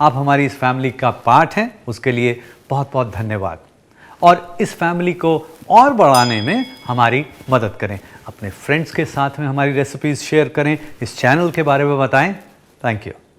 आप हमारी इस फैमिली का पार्ट हैं, उसके लिए बहुत बहुत धन्यवाद। और इस फैमिली को और बढ़ाने में हमारी मदद करें। अपने फ्रेंड्स के साथ में हमारी रेसिपीज़ शेयर करें, इस चैनल के बारे में बताएं। Thank you.